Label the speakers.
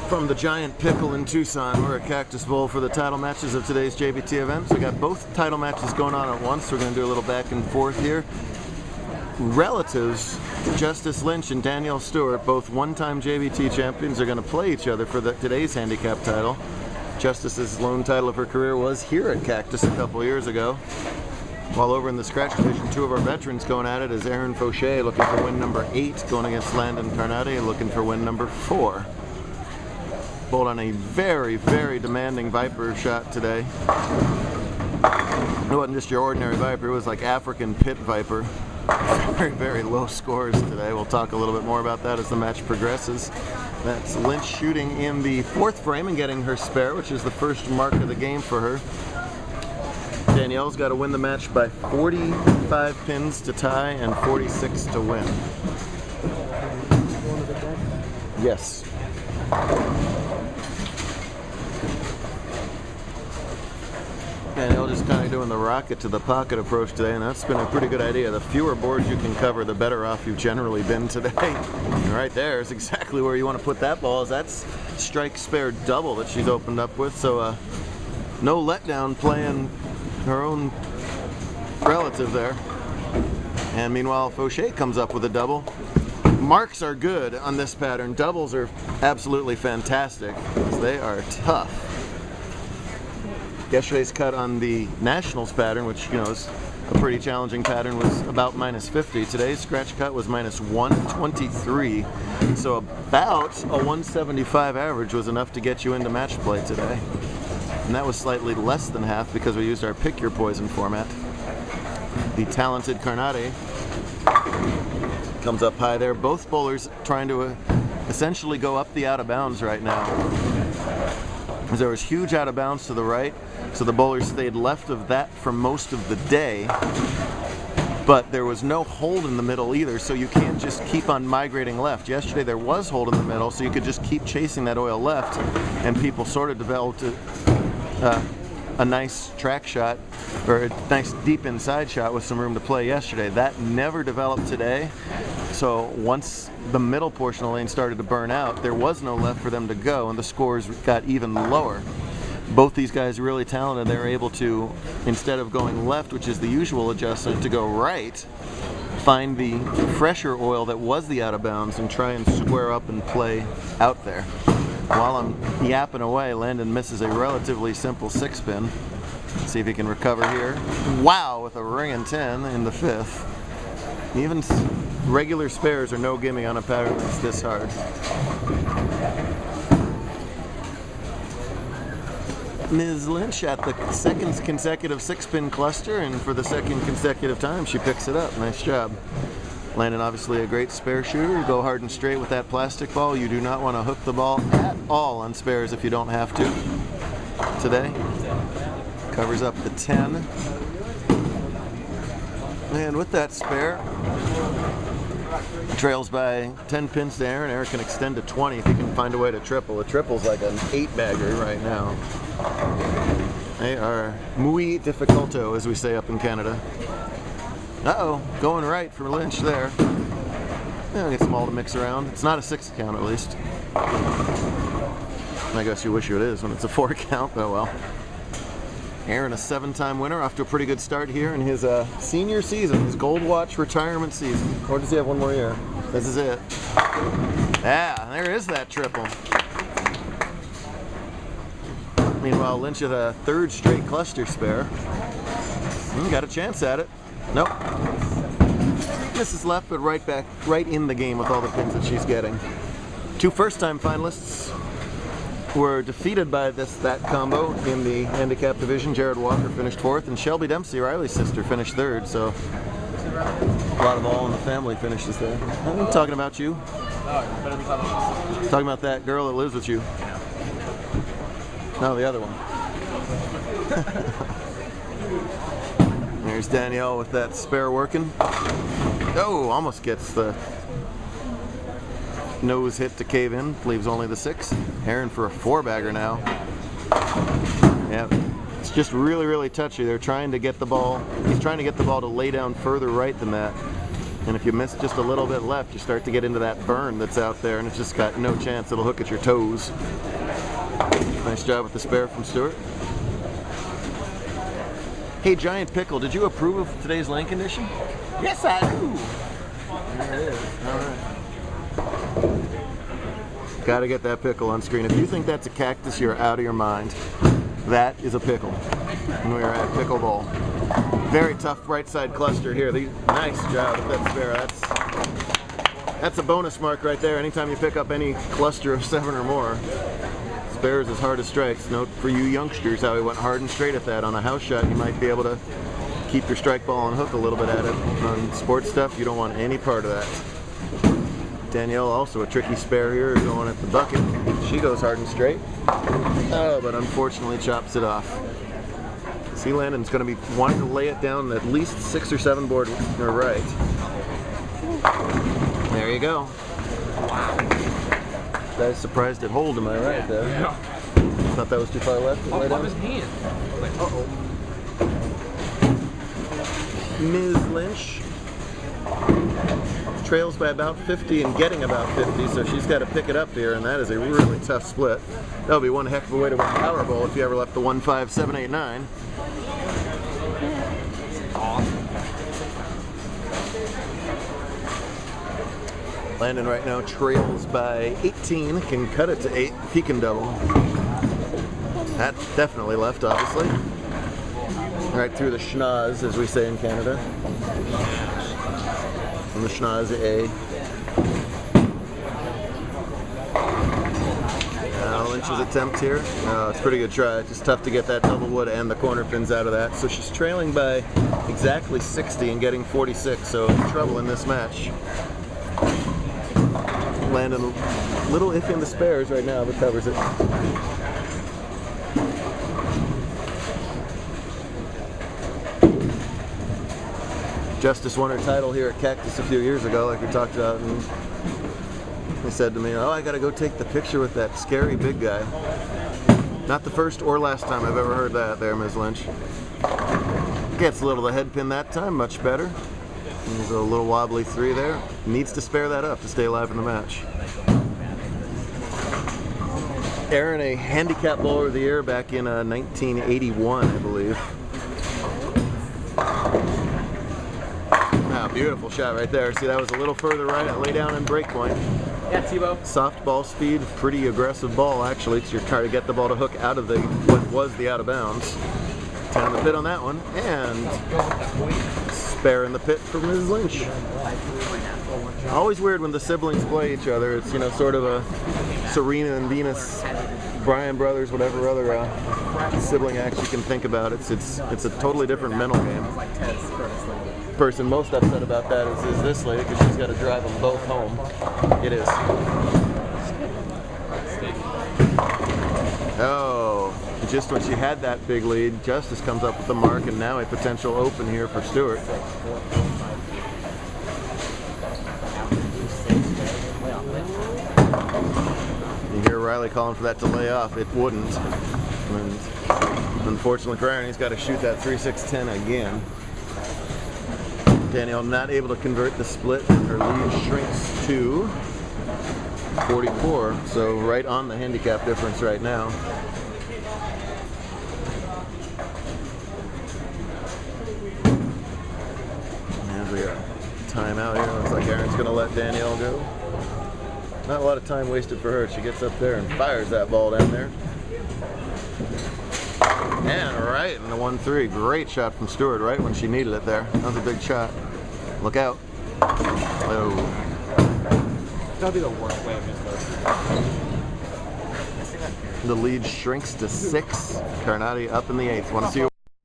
Speaker 1: From the Giant Pickle in Tucson, we're at Cactus Bowl for the title matches of today's JBT event. So we got both title matches going on at once. We're going to do a little back and forth here. Relatives, Justice Lynch and Danielle Stewart, both one-time JBT champions, are going to play each other for today's handicap title. Justice's lone title of her career was here at Cactus a couple years ago. While over in the scratch division, two of our veterans going at it is Foshie looking for win number 8, going against Lanndyn Carnate, looking for win number 4. Bowled on a very, very demanding Viper shot today. It wasn't just your ordinary Viper, it was like African pit Viper. Very, very low scores today. We'll talk a little bit more about that as the match progresses. That's Lynch shooting in the 4th frame and getting her spare, which is the first mark of the game for her. Danielle's got to win the match by 45 pins to tie and 46 to win. Yes. Danielle just kind of doing the rocket to the pocket approach today, and that's been a pretty good idea. The fewer boards you can cover, the better off you've generally been today. And right there is exactly where you want to put that ball, as that's strike spare double that she's opened up with. So no letdown playing her own relative there. And meanwhile, Foshie comes up with a double. Marks are good on this pattern. Doubles are absolutely fantastic. They are tough. Yesterday's cut on the Nationals pattern, which is a pretty challenging pattern, was about -50. Today's scratch cut was -123. So about a 175 average was enough to get you into match play today. And that was slightly less than half because we used our pick your poison format. The talented Carnate comes up high there. Both bowlers trying to essentially go up the out of bounds right now. There was huge out of bounds to the right, so the bowlers stayed left of that for most of the day, but there was no hold in the middle either, so you can't just keep on migrating left. Yesterday there was hold in the middle, so you could just keep chasing that oil left, and people sort of developed a nice track shot, or a nice deep inside shot with some room to play yesterday. That never developed today, so once the middle portion of the lane started to burn out, there was no left for them to go, and the scores got even lower. Both these guys are really talented. They were able to, instead of going left, which is the usual adjustment, to go right, find the fresher oil that was the out of bounds and try and square up and play out there. While I'm yapping away, Lanndyn misses a relatively simple 6-pin. See if he can recover here. Wow, with a ring and 10 in the 5th. Even regular spares are no gimme on a pattern that's this hard. Ms. Lynch at the 2nd consecutive 6-pin cluster, and for the 2nd consecutive time she picks it up. Nice job. Lanndyn obviously a great spare shooter. Go hard and straight with that plastic ball. You do not want to hook the ball at all on spares if you don't have to. Today covers up the 10. And with that spare, trails by 10 pins to Aaron. Aaron can extend to 20 if he can find a way to triple. A triple's like an 8-bagger right now. They are muy dificulto, as we say up in Canada. Uh-oh, going right for Lynch there. Yeah, get some all to mix around. It's not a 6 count, at least. I guess you wish it is when it's a 4 count, oh well. Aaron, a 7-time winner, off to a pretty good start here in his senior season, his Gold Watch retirement season. Or does he have one more year? This is it. Yeah, there is that triple. Meanwhile, Lynch with a 3rd straight cluster spare. Got a chance at it. Nope. Misses left, but right in the game with all the pins that she's getting. 2 first-time finalists were defeated by that combo in the handicap division. Jared Walker finished 4th, and Shelby Dempsey, Riley's sister, finished 3rd. So a lot of all in the family finishes there. I'm talking about you. Talking about that girl that lives with you. No, the other one. There's Danielle with that spare working. Oh, almost gets the nose hit to cave in. Leaves only the 6. Aaron for a 4-bagger now. Yeah, it's just really, really touchy. They're trying to get the ball. He's trying to get the ball to lay down further right than that. And if you miss just a little bit left, you start to get into that burn that's out there, and it's just got no chance. It'll hook at your toes. Nice job with the spare from Stewart. Hey, Giant Pickle, did you approve of today's lane condition?
Speaker 2: Yes, I do.
Speaker 1: There it is. All right. Got to get that pickle on screen. If you think that's a cactus, you're out of your mind. That is a pickle. And we are at Pickleball. Very tough right side cluster here. Nice job with that spare. That's a bonus mark right there. Anytime you pick up any cluster of 7 or more. Spares as hard as strikes. Note for you youngsters how he went hard and straight at that. On a house shot, you might be able to keep your strike ball on hook a little bit at it. On sports stuff, you don't want any part of that. Danielle, also a tricky spare here, going at the bucket. She goes hard and straight. Oh, but unfortunately chops it off. See, Lanndyn's going to be wanting to lay it down at least 6 or 7 board or right. There you go. I was surprised it hold, am I right there? Yeah. Thought that was too far left.
Speaker 2: Oh, on his hand. Like, uh-oh.
Speaker 1: Ms. Lynch trails by about 50 and getting about 50, so she's got to pick it up here, and that is a really tough split. That'll be one heck of a way to win Powerball if you ever left the 1, 5, 7, 8, 9. Lanndyn right now trails by 18, can cut it to 8 if he can double. That definitely left, obviously. Right through the schnoz, as we say in Canada. And the schnoz A. Lynch's attempt here. It's a pretty good try. Just tough to get that double wood and the corner pins out of that. So she's trailing by exactly 60 and getting 46, so trouble in this match. Lanndyn a little iffy in the spares right now, but covers it. Justice won her title here at Cactus a few years ago, like we talked about, and they said to me, oh, I gotta go take the picture with that scary big guy. Not the first or last time I've ever heard that there, Ms. Lynch. Gets a little the head pin that time, much better. There's a little wobbly 3 there. Needs to spare that up to stay alive in the match. Erin, a handicap bowler of the year back in 1981, I believe. Wow, beautiful shot right there. See, that was a little further right at lay down and break point.
Speaker 2: Yeah, T-Bow.
Speaker 1: Soft ball speed, pretty aggressive ball actually. You're trying to get the ball to hook out of what was the out of bounds. 10 on the pit on that one, and spare in the pit for Ms. Lynch. Always weird when the siblings play each other. It's, you know, sort of a Serena and Venus, Bryan brothers, whatever other sibling act you can think about. It's a totally different mental game. Person most upset about that is this lady, because she's got to drive them both home. It is. Oh, just when she had that big lead, Justice comes up with the mark, and now a potential open here for Stewart. You hear Riley calling for that to lay off. It wouldn't. And unfortunately for Aaron, he's got to shoot that 3-6-10 again. Danielle not able to convert the split, and her lead shrinks to 44, so right on the handicap difference right now. And we got timeout here. Looks like Aaron's going to let Danielle go. Not a lot of time wasted for her. She gets up there and fires that ball down there. And right in the 1-3. Great shot from Stewart right when she needed it there. That was a big shot. Look out. Oh.
Speaker 2: That'll be the worst way of
Speaker 1: The lead shrinks to 6. Carnate up in the 8th. Want to see